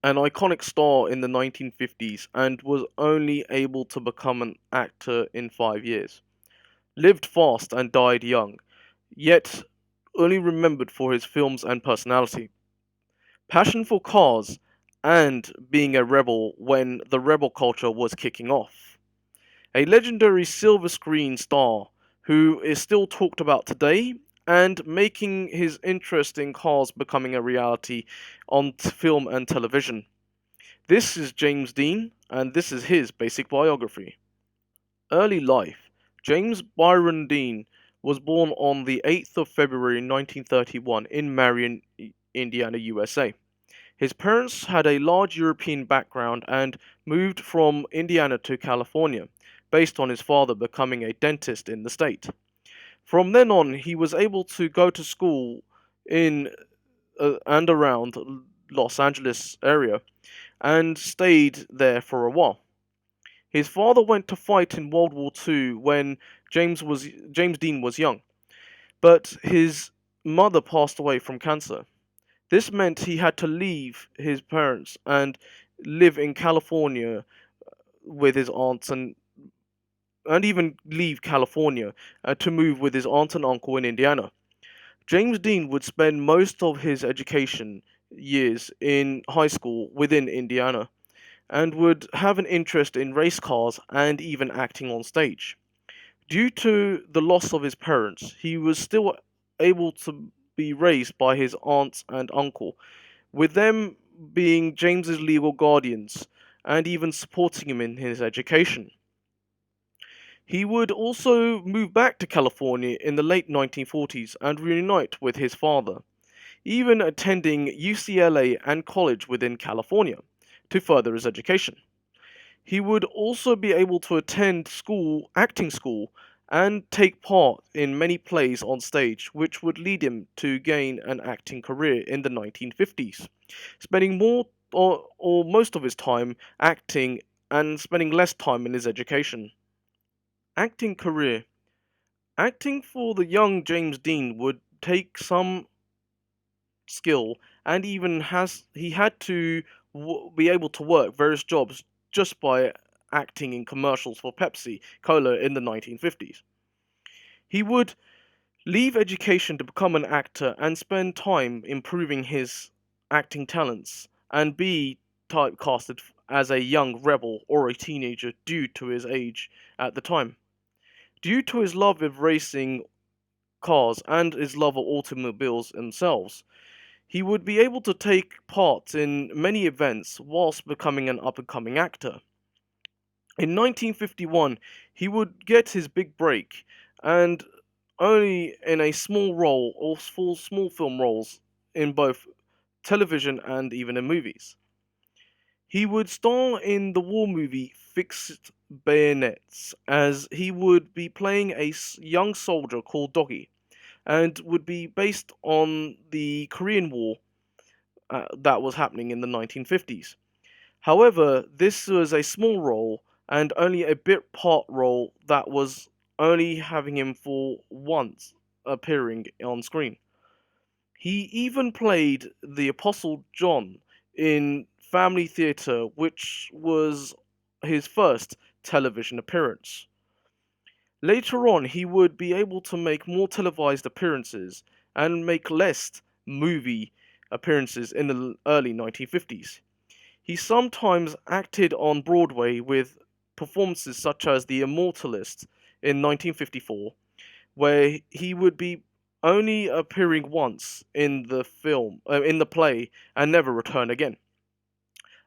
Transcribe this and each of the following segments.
an iconic star in the 1950s and was only able to become an actor in 5 years. Lived fast and died young, yet only remembered for his films and personality. Passion for cars and being a rebel when the rebel culture was kicking off. A legendary silver screen star who is still talked about today and making his interest in cars becoming a reality on film and television. This is James Dean, and this is his basic biography. Early life. James Byron Dean was born on the 8th of February 1931 in Marion, Indiana, USA. His parents had a large European background and moved from Indiana to California, based on his father becoming a dentist in the state. From then on, he was able to go to school in and around Los Angeles area and stayed there for a while. His father went to fight in World War II when James Dean was young, but his mother passed away from cancer. This meant he had to leave his parents and live in California with his aunts and even leave California to move with his aunt and uncle in Indiana. James Dean would spend most of his education years in high school within Indiana and would have an interest in race cars and even acting on stage. Due to the loss of his parents, he was still able to be raised by his aunts and uncle, with them being James's legal guardians and even supporting him in his education. He would also move back to California in the late 1940s and reunite with his father, even attending UCLA and college within California to further his education. He would also be able to attend acting school, and take part in many plays on stage, which would lead him to gain an acting career in the 1950s, spending more or most of his time acting and spending less time in his education. Acting career. Acting for the young James Dean would take some skill, and even has he had to be able to work various jobs just by acting in commercials for Pepsi Cola in the 1950s. He would leave education to become an actor and spend time improving his acting talents and be typecasted as a young rebel or a teenager due to his age at the time. Due to his love of racing cars and his love of automobiles themselves, he would be able to take part in many events whilst becoming an up and coming actor. In 1951, he would get his big break, and only in a small role or full small film roles in both television and even in movies. He would star in the war movie Fixed Bayonets, as he would be playing a young soldier called Doggy, and would be based on the Korean War that was happening in the 1950s. However, this was a small role and only a bit part role that was only having him for once appearing on screen. He even played the Apostle John in Family Theatre, which was his first television appearance. Later on, he would be able to make more televised appearances and make less movie appearances in the early 1950s. He sometimes acted on Broadway with performances such as The Immortalist in 1954, where he would be only appearing once in the play, and never return again.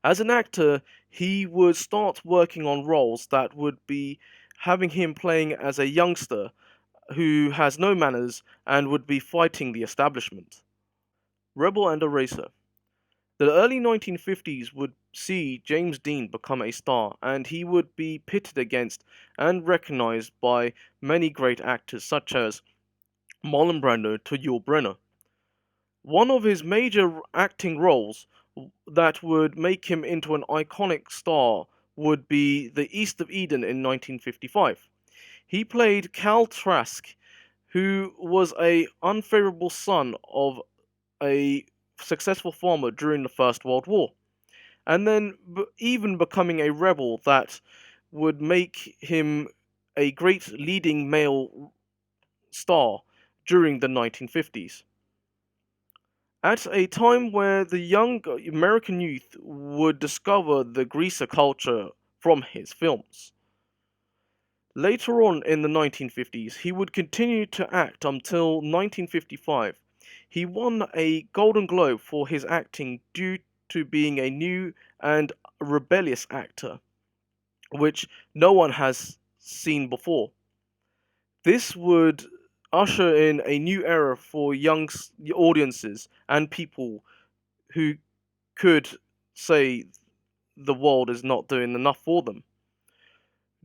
As an actor, he would start working on roles that would be having him playing as a youngster who has no manners and would be fighting the establishment. Rebel and Eraser. The early 1950s would see James Dean become a star, and he would be pitted against and recognized by many great actors such as Marlon Brando to Yul Brynner. One of his major acting roles that would make him into an iconic star would be The East of Eden in 1955. He played Cal Trask, who was a unfavorable son of a successful farmer during the First World War. and then even becoming a rebel that would make him a great leading male star during the 1950s. At a time where the young American youth would discover the greaser culture from his films. Later on in the 1950s, he would continue to act until 1955. He won a Golden Globe for his acting due to being a new and rebellious actor, which no one has seen before. This would usher in a new era for young audiences and people who could say the world is not doing enough for them.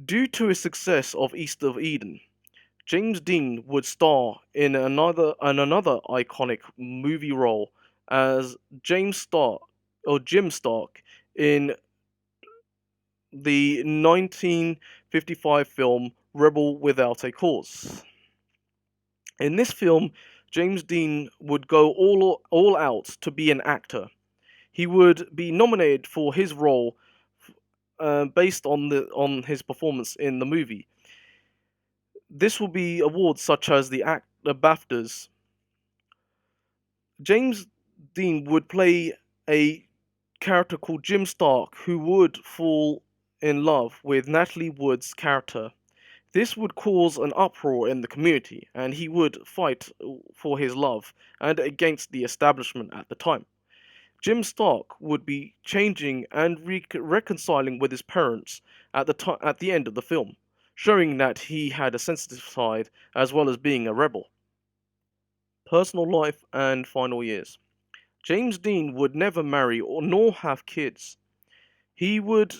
Due to his success of East of Eden, James Dean would star in another iconic movie role as James Stark or Jim Stark in the 1955 film Rebel Without a Cause. In this film, James Dean would go all out to be an actor. He would be nominated for his role based on his performance in the movie. This will be awards such as the BAFTAs. James Dean would play a character called Jim Stark who would fall in love with Natalie Wood's character. This would cause an uproar in the community, and he would fight for his love and against the establishment at the time. Jim Stark would be changing and reconciling with his parents at the end of the film, showing that he had a sensitive side as well as being a rebel. Personal life and final years. James Dean would never marry or nor have kids. He would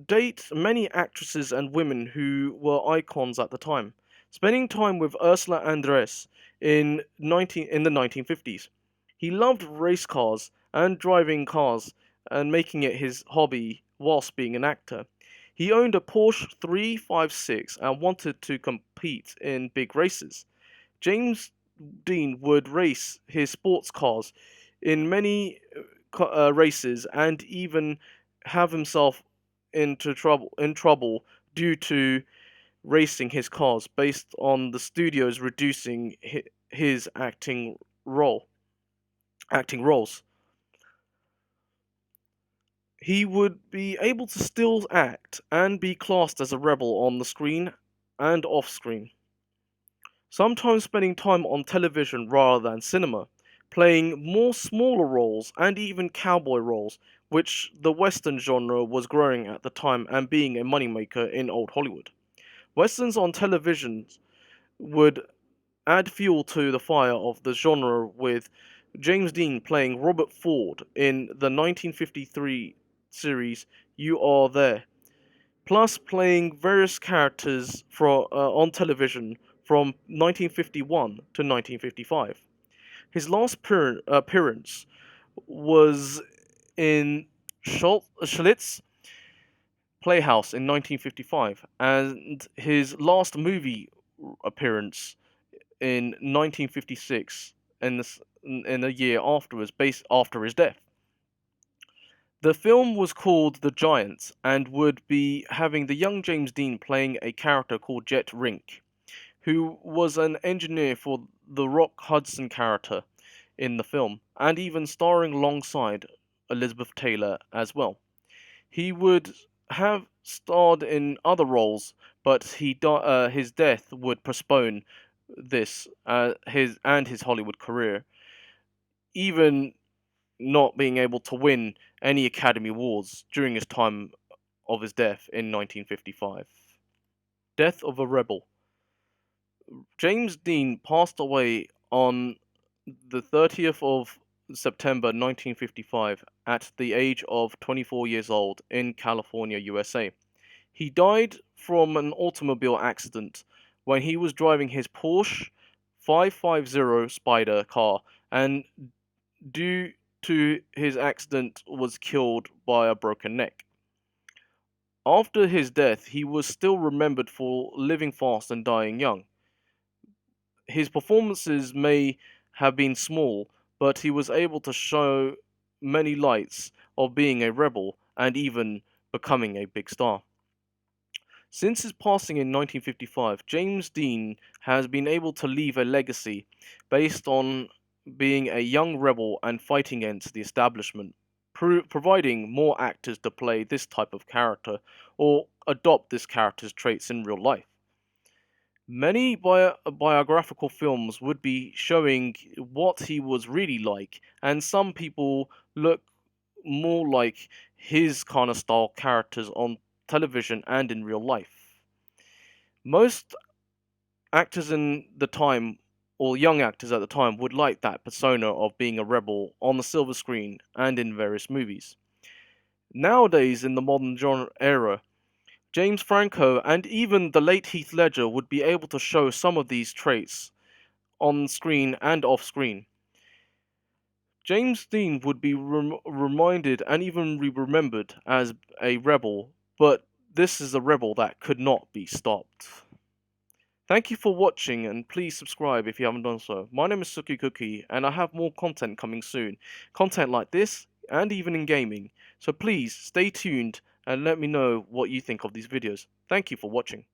date many actresses and women who were icons at the time, spending time with Ursula Andress in the 1950s. He loved race cars and driving cars and making it his hobby whilst being an actor. He owned a Porsche 356 and wanted to compete in big races. James Dean would race his sports cars in many races and even have himself in trouble due to racing his cars based on the studios reducing his acting roles. He would be able to still act and be classed as a rebel on the screen and off screen, sometimes spending time on television rather than cinema, playing more smaller roles and even cowboy roles, which the Western genre was growing at the time and being a moneymaker in old Hollywood. Westerns on television would add fuel to the fire of the genre, with James Dean playing Robert Ford in the 1953 series You Are There, plus playing various characters on television from 1951 to 1955. His last appearance was in Schlitz Playhouse in 1955, and his last movie appearance in 1956, in a year afterwards, based after his death. The film was called The Giants and would be having the young James Dean playing a character called Jet Rink, who was an engineer for the Rock Hudson character in the film, and even starring alongside Elizabeth Taylor as well. He would have starred in other roles, but his death would postpone his Hollywood career, even not being able to win any Academy Awards during his time of his death in 1955. Death of a Rebel. James Dean passed away on the 30th of September 1955 at the age of 24 years old in California, USA. He died from an automobile accident when he was driving his Porsche 550 Spider car, and due to his accident was killed by a broken neck. After his death, he was still remembered for living fast and dying young. His performances may have been small, but he was able to show many lights of being a rebel and even becoming a big star. Since his passing in 1955, James Dean has been able to leave a legacy based on being a young rebel and fighting against the establishment, providing more actors to play this type of character or adopt this character's traits in real life. Many biographical films would be showing what he was really like, and some people look more like his kind of style characters on television and in real life. Most actors in the time, or young actors at the time, would like that persona of being a rebel on the silver screen and in various movies. Nowadays, in the modern genre era, James Franco and even the late Heath Ledger would be able to show some of these traits on screen and off screen. James Dean would be reminded and even remembered as a rebel, but this is a rebel that could not be stopped. Thank you for watching, and please subscribe if you haven't done so. My name is Suki Cookie, and I have more content coming soon. Content like this, and even in gaming. So please, stay tuned, and let me know what you think of these videos. Thank you for watching.